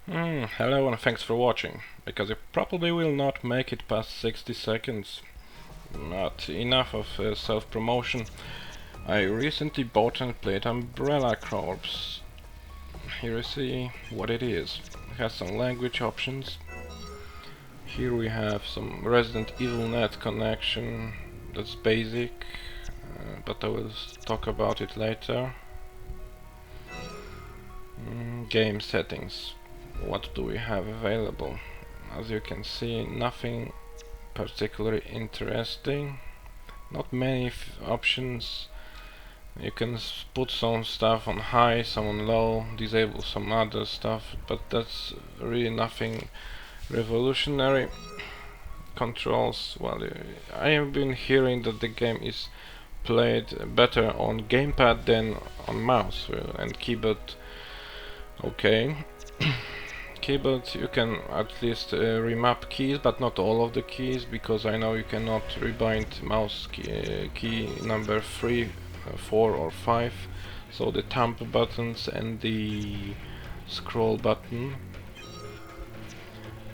Hello and thanks for watching, because you probably will not make it past 60 seconds. Not enough of self-promotion. I recently bought and played Umbrella Corps. Here you see what it is. It has some language options. Here we have some Resident Evil net connection. That's basic, but I will talk about it later. Game settings. What do we have available? As you can see, nothing particularly interesting. Not many options. You can put some stuff on high, some on low, disable some other stuff, but that's really nothing revolutionary. Controls, well, I have been hearing that the game is played better on gamepad than on mouse and keyboard. Okay. Keyboard, you can at least remap keys, but not all of the keys, because I know you cannot rebind mouse key number 3, 4 or 5, so the thumb buttons and the scroll button.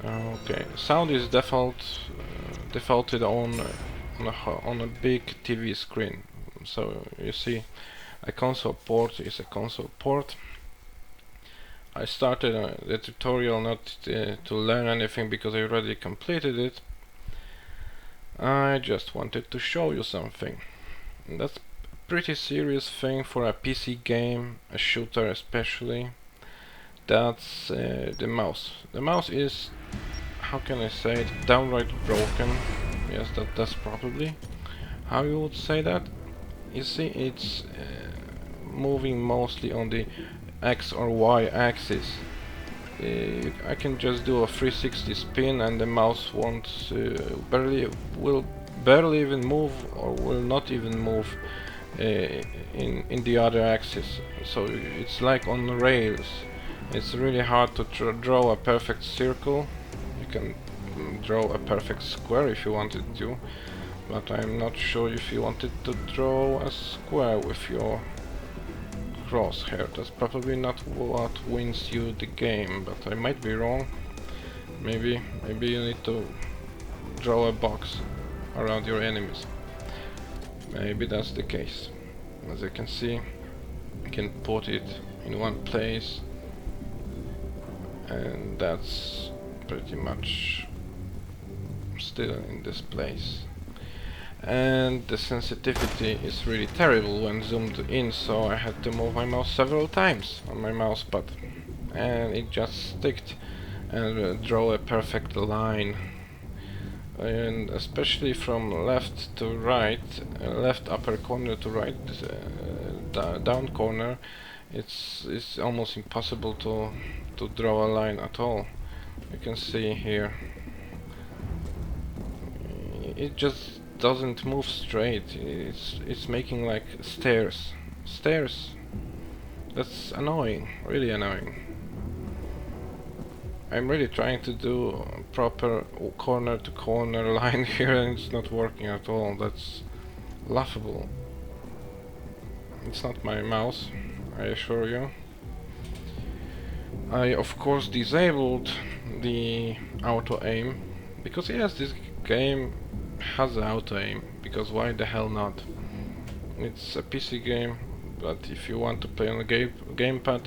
Okay, sound is defaulted on a big TV screen, so you see a console port is a console port. I started the tutorial not to learn anything, because I already completed it. I just wanted to show you something. And that's a pretty serious thing for a PC game, a shooter especially. That's the mouse. The mouse is, how can I say it, downright broken. Yes, that's probably how you would say that. You see, it's moving mostly on the X or Y axis. I can just do a 360 spin and the mouse won't will barely even move, or will not even move in the other axis. So it's like on rails. It's really hard to draw a perfect circle. You can draw a perfect square if you wanted to, but I'm not sure if you wanted to draw a square with your crosshair. That's probably not what wins you the game, but I might be wrong. Maybe you need to draw a box around your enemies. Maybe that's the case. As you can see, you can put it in one place, and that's pretty much still in this place. And the sensitivity is really terrible when zoomed in, so I had to move my mouse several times on my mouse pad, and it just sticked and draw a perfect line. And especially from left to right, left upper corner to right down corner, it's almost impossible to draw a line at all. You can see here, it just doesn't move straight. It's making like stairs. That's annoying, really annoying. I'm really trying to do a proper corner to corner line here, and it's not working at all. That's laughable. It's not my mouse, I assure you. I of course disabled the auto aim, because yes, this game has auto aim, because why the hell not? It's a PC game, but if you want to play on a gamepad,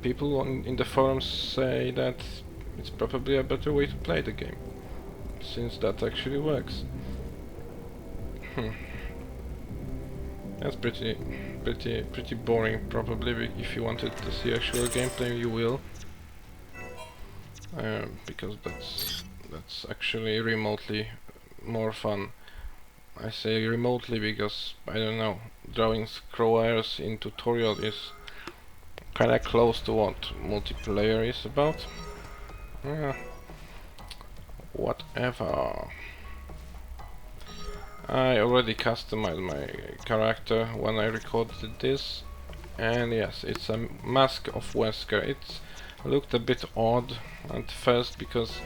people in the forums say that it's probably a better way to play the game, since that actually works. That's pretty boring. Probably, if you wanted to see actual gameplay, you will, because that's actually remotely more fun. I say remotely because, I don't know, drawing squares in tutorial is kinda close to what multiplayer is about. Yeah, whatever. I already customized my character when I recorded this, and yes, it's a mask of Wesker. It looked a bit odd at first, because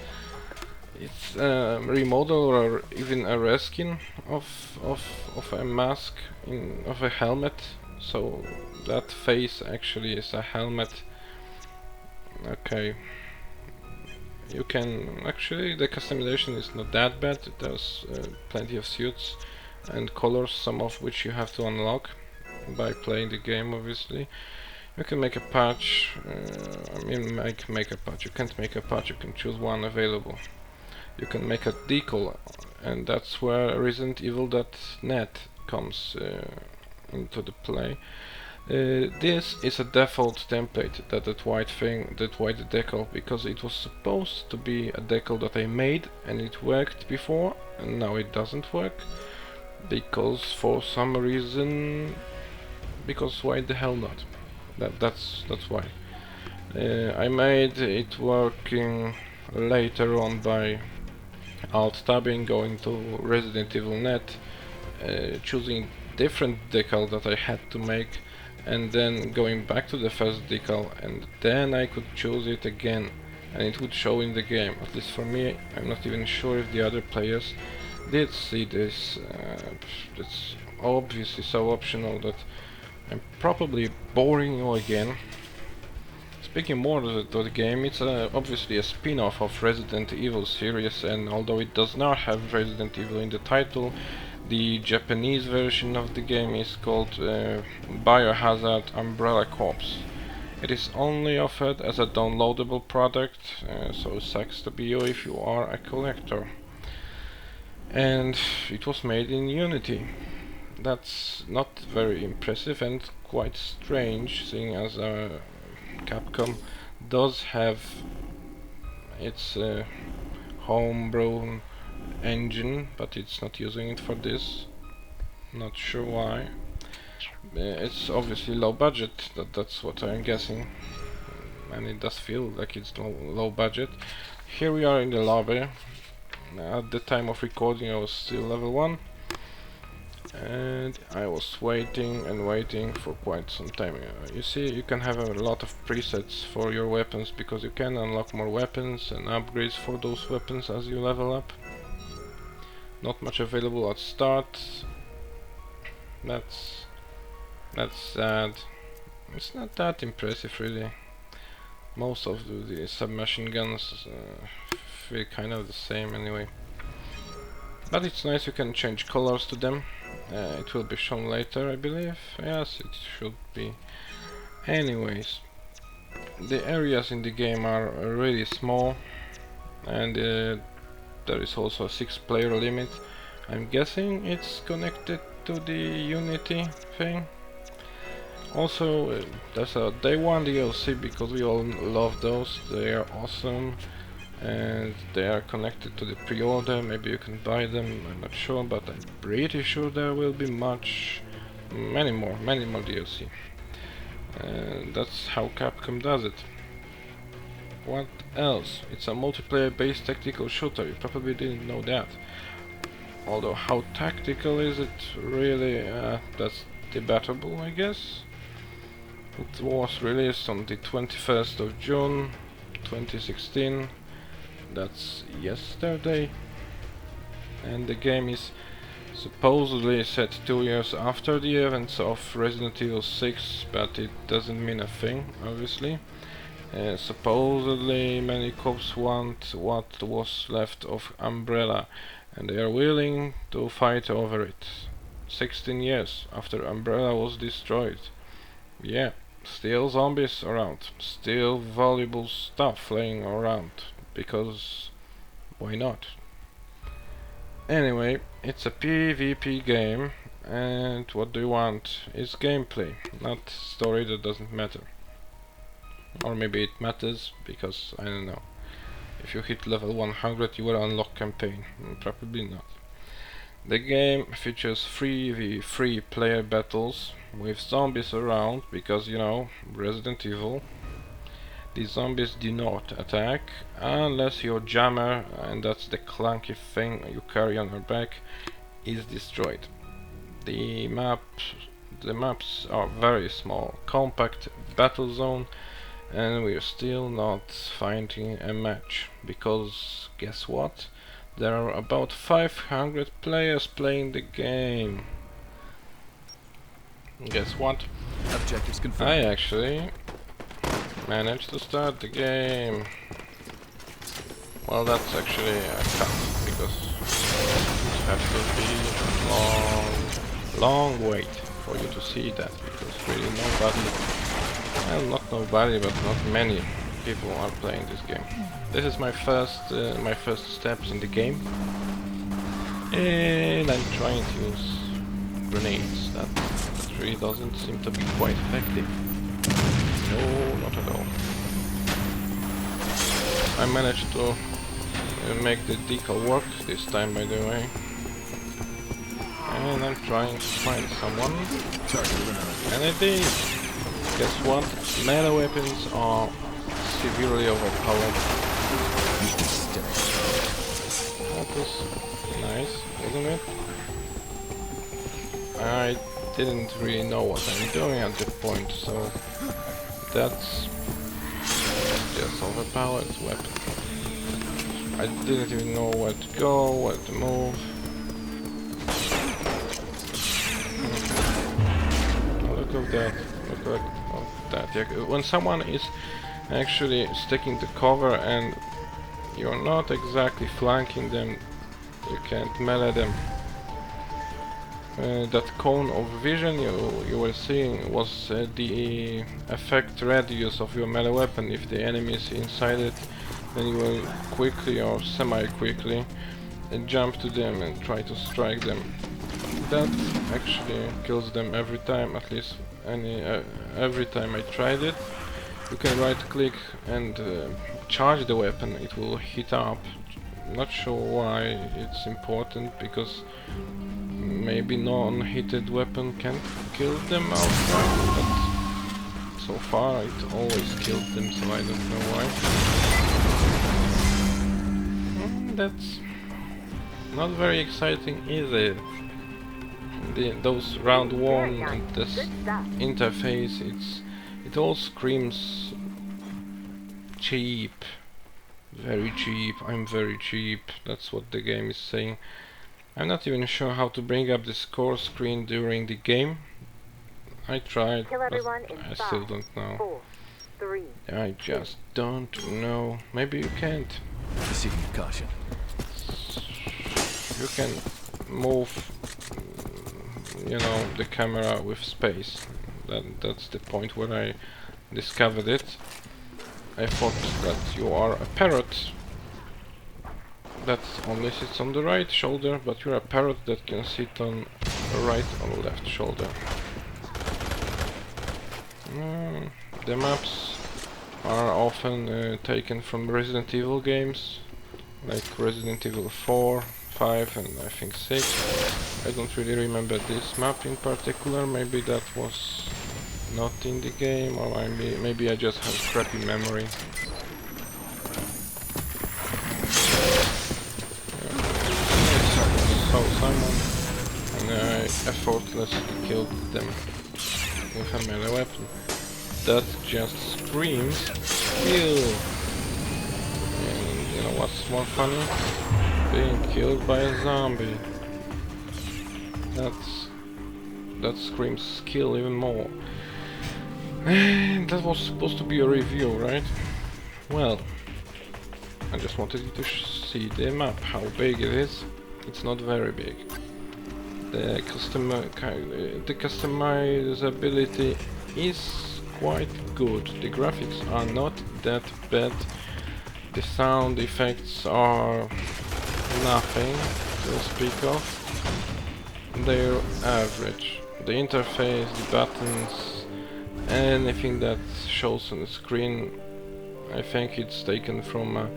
it's a remodel or even a reskin of a mask of a helmet. So that face actually is a helmet. Okay, you can actually, the customization is not that bad. There's plenty of suits and colors, some of which you have to unlock by playing the game, obviously. You can make a patch, I mean make a patch, you can't make a patch, you can choose one available. You can make a decal, and that's where Resident Evil.net comes into the play. This is a default template, that white thing, that white decal, because it was supposed to be a decal that I made and it worked before, and now it doesn't work, because for some reason, because why the hell not? That's why. I made it working later on by alt-tabbing, going to Resident Evil.net, choosing different decal that I had to make, and then going back to the first decal, and then I could choose it again, and it would show in the game. At least for me, I'm not even sure if the other players did see this. It's obviously so optional that I'm probably boring you again. Speaking more of the game, it's obviously a spin-off of Resident Evil series, and although it does not have Resident Evil in the title, the Japanese version of the game is called Biohazard Umbrella Corps. It is only offered as a downloadable product, so sucks to be you if you are a collector. And it was made in Unity. That's not very impressive and quite strange, seeing as Capcom does have its homebrew engine, but it's not using it for this. Not sure why. It's obviously low budget, that's what I'm guessing, and it does feel like it's low budget. Here we are in the lobby. At the time of recording I was still level 1, and I was waiting and waiting for quite some time. You see, you can have a lot of presets for your weapons, because you can unlock more weapons and upgrades for those weapons as you level up. Not much available at start. That's sad. It's not that impressive really. Most of the submachine guns feel kind of the same anyway. But it's nice, you can change colors to them. It will be shown later, I believe. Yes, it should be. Anyways, the areas in the game are really small, and there is also a 6-player limit. I'm guessing it's connected to the Unity thing. Also, there's a Day 1 DLC, because we all love those. They are awesome, and they are connected to the pre-order. Maybe you can buy them, I'm not sure, but I'm pretty sure there will be many more DLC. That's how Capcom does it. What else? It's a multiplayer based tactical shooter, you probably didn't know that. Although how tactical is it really, that's debatable, I guess. It was released on the 21st of June 2016. That's yesterday. And the game is supposedly set 2 years after the events of Resident Evil 6, but it doesn't mean a thing, obviously. Supposedly many cops want what was left of Umbrella, and they are willing to fight over it. 16 years after Umbrella was destroyed. Yeah, still zombies around, still valuable stuff laying around, because why not? Anyway, it's a PvP game, and what do you want? It's gameplay, not story. That doesn't matter. Or maybe it matters, because I don't know. If you hit level 100 you will unlock campaign. Probably not. The game features 3v3 player battles with zombies around, because you know, Resident Evil. The zombies do not attack unless your jammer, and that's the clunky thing you carry on your back, is destroyed. The maps are very small, compact battle zone, and we're still not finding a match, because guess what? There are about 500 players playing the game. Guess what? Objectives confirmed. I actually managed to start the game. Well, that's actually a cut, because it has to be a long wait for you to see that, because really nobody, well, not nobody, but not many people are playing this game. This is my first steps in the game, and I'm trying to use grenades. That really doesn't seem to be quite effective. No, not at all. I managed to make the decal work this time, by the way. And I'm trying to find someone. And it is! Guess what? Melee weapons are severely overpowered. That was nice, wasn't it? I didn't really know what I'm doing at that point, so that's just overpowered weapon. I didn't even know where to go, where to move. Oh, look at that, look at that. Yeah, when someone is actually sticking to cover and you're not exactly flanking them, you can't melee them. That cone of vision you were seeing was the effect radius of your melee weapon. If the enemy is inside it, then you will quickly or semi-quickly jump to them and try to strike them. That actually kills them every time, at least every time I tried it. You can right click and charge the weapon, it will heat up. Not sure why it's important, because maybe non-heated weapon can't kill them outright, but so far it always killed them, so I don't know why. That's not very exciting, is it? Those round one and this interface, it all screams cheap. Very cheap, I'm very cheap, that's what the game is saying. I'm not even sure how to bring up the score screen during the game. I tried, but I still don't know. I just don't know. Maybe you can't. Proceeding with caution. You can move, you know, the camera with space. That's the point where I discovered it. I thought that you are a parrot that only sits on the right shoulder, but you're a parrot that can sit on the right or left shoulder. The maps are often taken from Resident Evil games, like Resident Evil 4, 5 and I think 6. I don't really remember this map in particular, maybe that was not in the game, or maybe I just have crappy memory. So someone, and I effortlessly killed them with a melee weapon. That just screams kill. And you know what's more funny? Being killed by a zombie. That screams kill even more. And that was supposed to be a review, right? Well, I just wanted you to see the map, how big it is. It's not very big. The customizability is quite good. The graphics are not that bad. The sound effects are nothing to speak of. They're average. The interface, the buttons, anything that shows on the screen, I think it's taken from a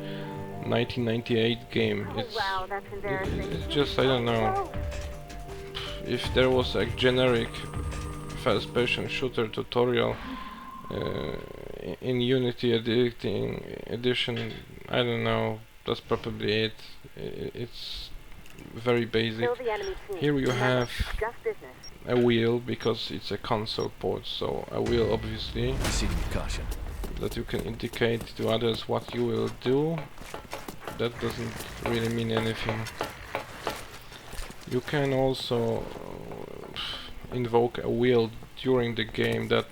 1998 game. It's just, I don't know. If there was a generic first-person shooter tutorial in Unity edition, I don't know. That's probably it. It's very basic. Here you have a wheel because it's a console port, so a wheel obviously that you can indicate to others what you will do. That doesn't really mean anything. You can also invoke a wheel during the game that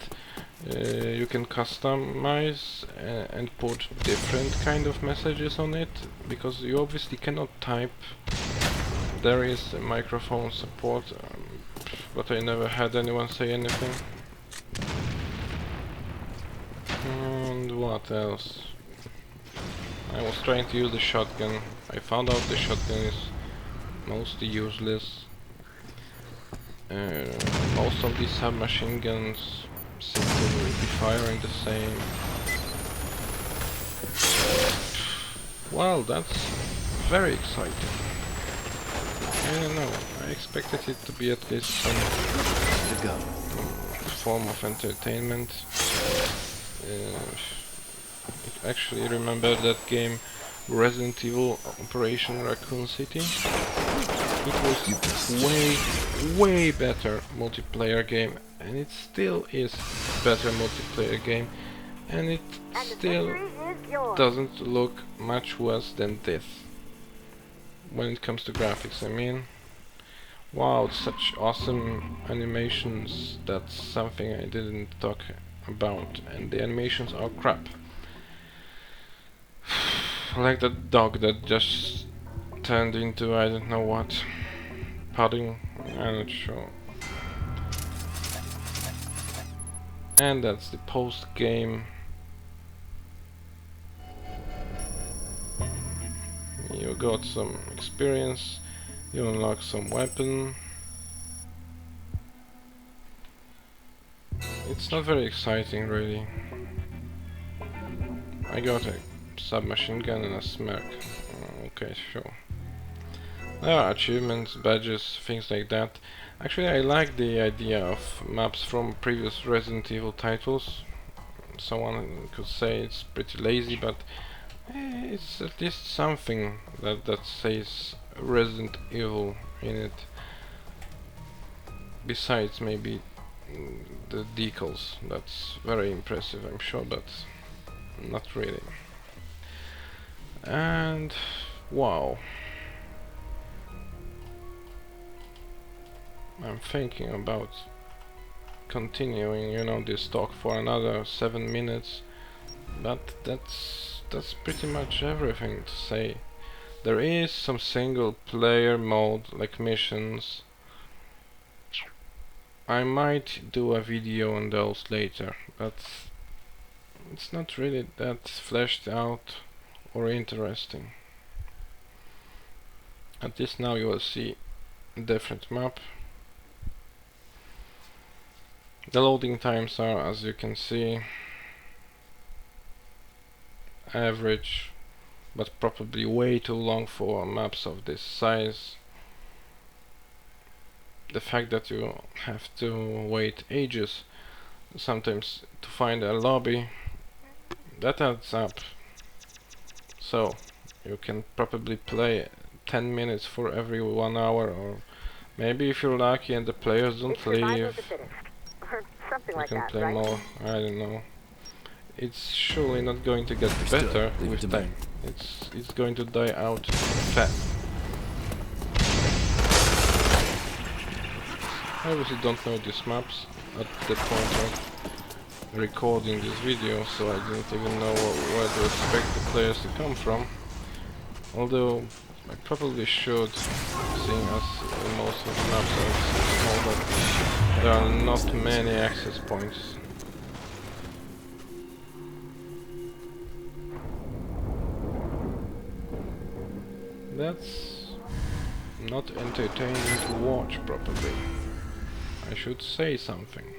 You can customize and put different kind of messages on it, because you obviously cannot type. There is a microphone support, but I never had anyone say anything. And what else? I was trying to use the shotgun. I found out the shotgun is mostly useless. Most of these submachine guns seem to be firing the same. Well, that's very exciting. I don't know, I expected it to be at least some form of entertainment. It actually remembered that game Resident Evil Operation Raccoon City. It was way better multiplayer game, and it still is better multiplayer game, and it still doesn't look much worse than this when it comes to graphics. I mean, wow, such awesome animations. That's something I didn't talk about, and the animations are crap. Like that dog that just turned into I don't know what. Pudding, I'm not sure. And that's the post game. You got some experience, you unlock some weapon. It's not very exciting really. I got a submachine gun and a smirk. Okay, sure. There are achievements, badges, things like that. Actually, I like the idea of maps from previous Resident Evil titles. Someone could say it's pretty lazy, but it's at least something that says Resident Evil in it. Besides maybe the decals, that's very impressive, I'm sure, but not really. And wow. I'm thinking about continuing, you know, this talk for another 7 minutes, but that's pretty much everything to say. There is some single player mode, like missions. I might do a video on those later, but it's not really that fleshed out or interesting. At least now you will see a different map. The loading times are, as you can see, average, but probably way too long for maps of this size. The fact that you have to wait ages sometimes to find a lobby, that adds up. So you can probably play 10 minutes for every 1 hour, or maybe if you're lucky and the players don't leave, you can play right? more. I don't know. It's surely not going to get better with time. It's going to die out fast. I obviously don't know these maps at the point of recording this video, so I didn't even know where to expect the players to come from. Although I probably should, seeing as most of the maps are so small that there are not many access points. That's not entertaining to watch properly. I should say something.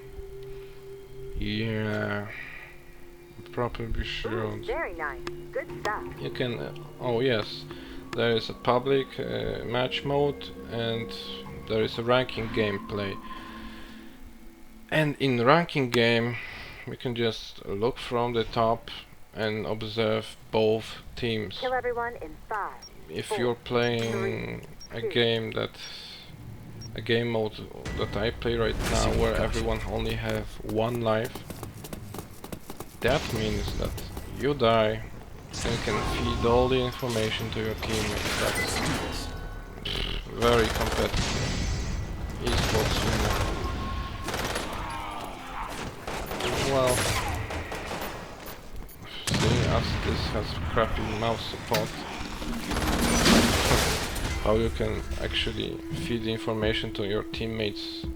Yeah, probably should. Very nice. Good stuff. You can. Oh yes, there is a public match mode, and there is a ranking gameplay. And in ranking game, we can just look from the top and observe both teams. Kill everyone in 5. If you're playing a game mode that I play right now, where everyone only have 1 life, that means that you die and can feed all the information to your teammates. That's very competitive. Esports, you know. well, seeing as this has crappy mouse support, how you can actually feed the information to your teammates,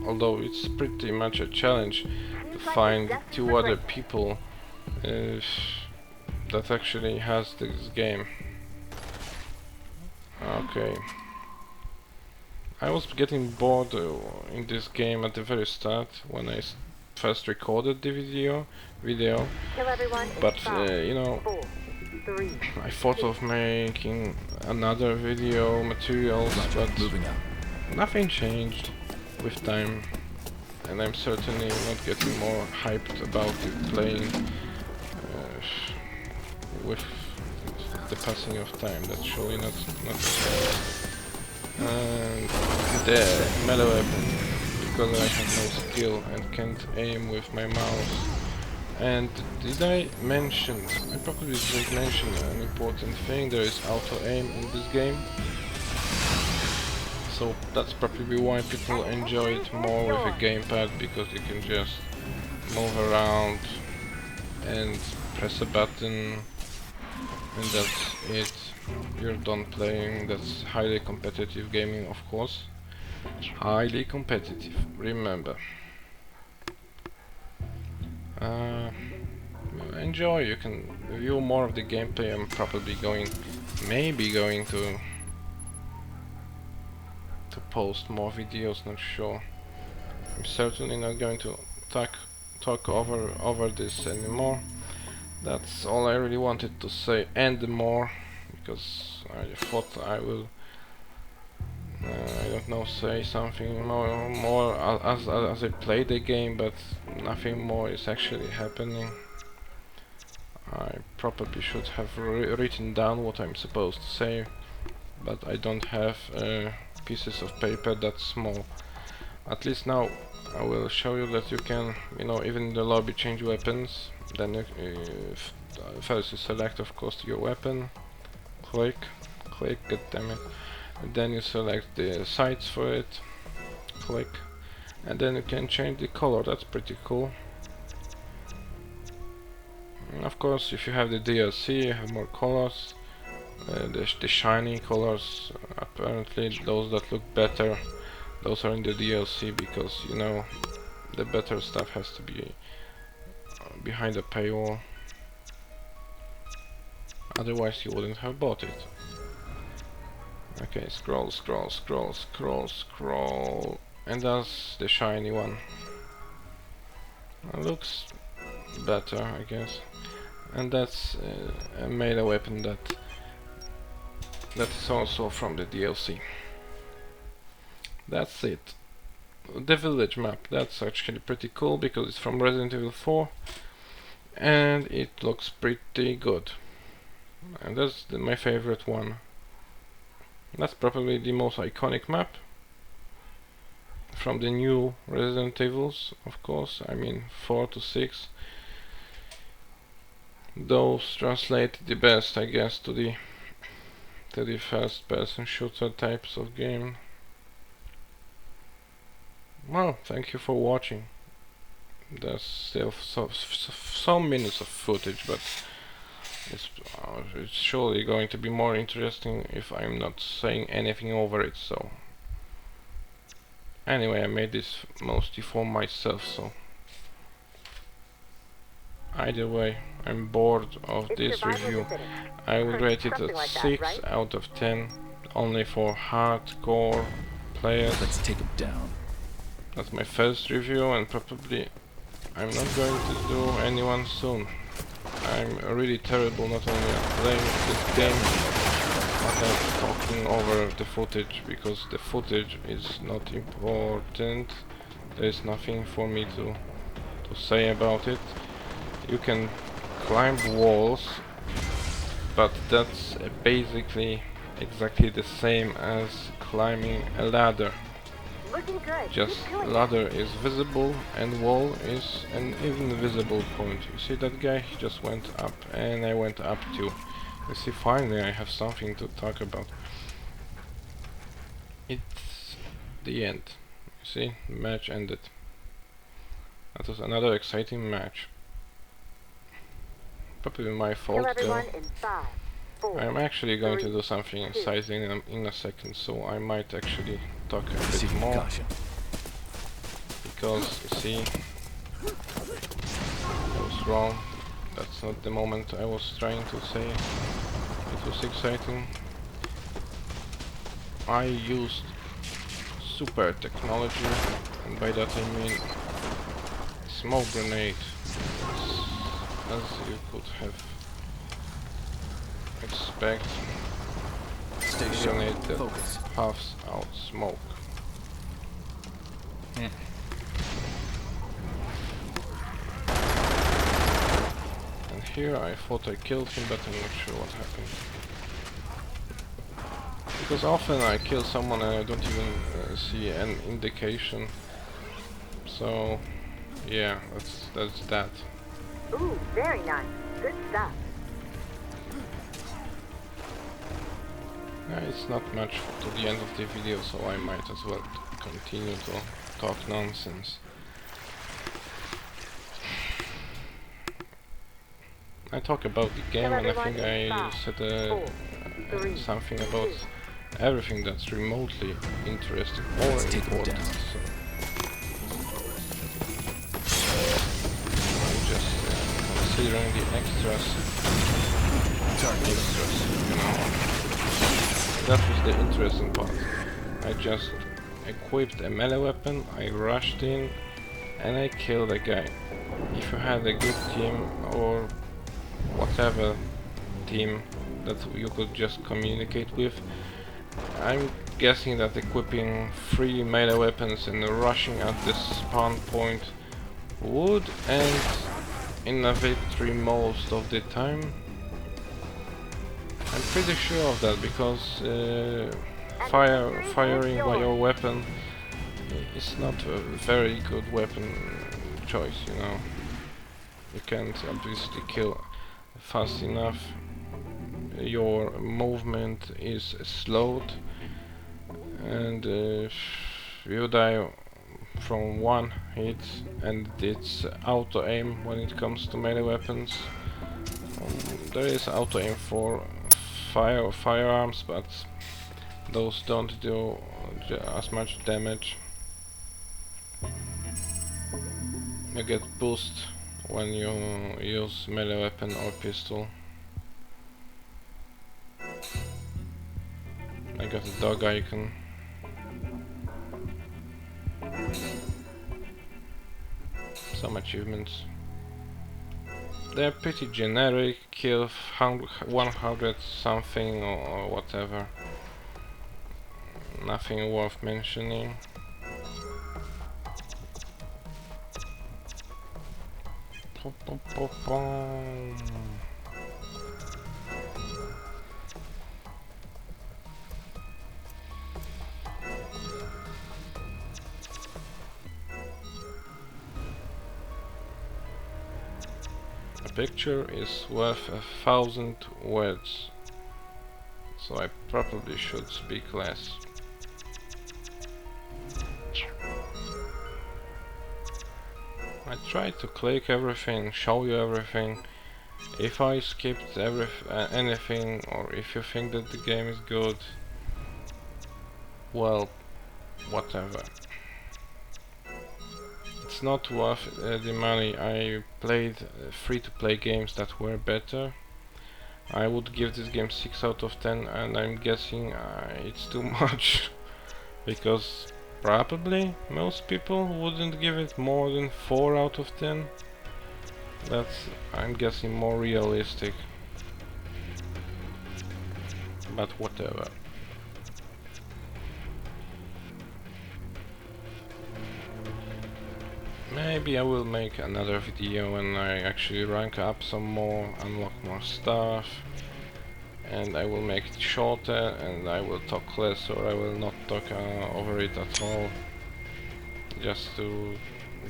although it's pretty much a challenge to find two other people that actually has this game. Okay. I was getting bored in this game at the very start when I first recorded the video, Kill everyone in but 5, you know, 4, 3. I thought of making another video materials, but Moving out. nothing changed with time, and I'm certainly not getting more hyped about it playing with the passing of time. That's surely not the case. And the melee weapon, because I have no skill and can't aim with my mouse. And did I mention, I probably didn't mention an important thing, there is auto aim in this game. So that's probably why people enjoy it more with a gamepad, because you can just move around and press a button and that's it. You're done playing. That's highly competitive gaming, of course. Highly competitive, remember. Enjoy, you can view more of the gameplay. I'm probably maybe going to post more videos, not sure. I'm certainly not going to talk over this anymore. That's all I really wanted to say, and more, because I thought I will, I don't know, say something more as I play the game, but nothing more is actually happening. I probably should have written down what I'm supposed to say, but I don't have pieces of paper that small. At least now I will show you that you can, you know, even in the lobby change weapons. Then first you select, of course, your weapon, click, god damn it, and then you select the sights for it, click, and then you can change the color. That's pretty cool. And of course, if you have the DLC, you have more colors. The shiny colors, apparently those that look better, those are in the DLC, because, you know, the better stuff has to be behind a paywall, otherwise you wouldn't have bought it. Okay, scroll, and that's the shiny one. Looks better, I guess. And that's a melee weapon that is also from the DLC. That's it. The village map, that's actually pretty cool because it's from Resident Evil 4 and it looks pretty good, and that's my favorite one. That's probably the most iconic map from the new Resident Evils, of course. I mean 4 to 6. Those translate the best, I guess, to the first person shooter types of game. Well, thank you for watching. There's still some minutes of footage, but it's surely going to be more interesting if I'm not saying anything over it. So anyway, I made this mostly for myself, so either way, I'm bored of this review. I would rate it a 6 out of 10, only for hardcore players. Let's take him down. That's my first review, and probably I'm not going to do anyone soon. I'm really terrible not only at playing this game, but at talking over the footage, because the footage is not important. There is nothing for me to say about it. You can climb walls, but that's basically exactly the same as climbing a ladder. Looking good. Just Keep doing ladder is visible and wall is an invisible point. You see that guy? He just went up and I went up too. You see, finally I have something to talk about. It's the end. You see, the match ended. That was another exciting match. Probably my Kill fault though. everyone in 5, 4. I'm actually going to three, do something two. exciting in a second, so I might actually talk a bit Proceed with more. caution. Because, you see, I was wrong. That's not the moment I was trying to say. It was exciting. I used super technology, and by that I mean smoke grenade. As you could have expect, Stay sharp. grenade that Focus. puffs out smoke. And here I thought I killed him, but I'm not sure what happened. Because often I kill someone and I don't even see an indication. So yeah, that's that. Ooh, very nice. Good stuff. It's not much to the end of the video, so I might as well continue to talk nonsense. I talk about the game, and I think I said something about everything that's remotely interesting or important. So I'm just considering the extras, you know. That was the interesting part. I just equipped a melee weapon, I rushed in, and I killed a guy. If you had a good team or whatever team that you could just communicate with, I'm guessing that equipping 3 melee weapons and rushing at the spawn point would end in a victory most of the time. I'm pretty sure of that, because firing by your weapon is not a very good weapon choice, you know. You can't obviously kill fast enough. Your movement is slowed, and you die from one hit, and it's auto aim when it comes to melee weapons. There is auto aim for firearms, but those don't do as much damage. You get boost when you use melee weapon or pistol. I got a dog icon. Some achievements. They're pretty generic, kill 100 something or whatever. Nothing worth mentioning. A picture is worth 1,000 words, so I probably should speak less. I tried to click everything, show you everything. If I skipped anything, or if you think that the game is good, well, whatever. It's not worth the money. I played free-to-play games that were better. I would give this game 6 out of 10, and I'm guessing it's too much, because probably most people wouldn't give it more than 4 out of 10. That's, I'm guessing, more realistic. But whatever. Maybe I will make another video when I actually rank up some more, unlock more stuff, and I will make it shorter, and I will talk less, or I will not talk over it at all, just to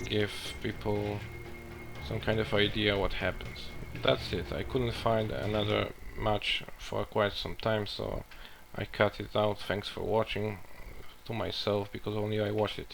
give people some kind of idea what happens. That's it. I couldn't find another match for quite some time, so I cut it out. Thanks for watching, to myself, because only I watched it.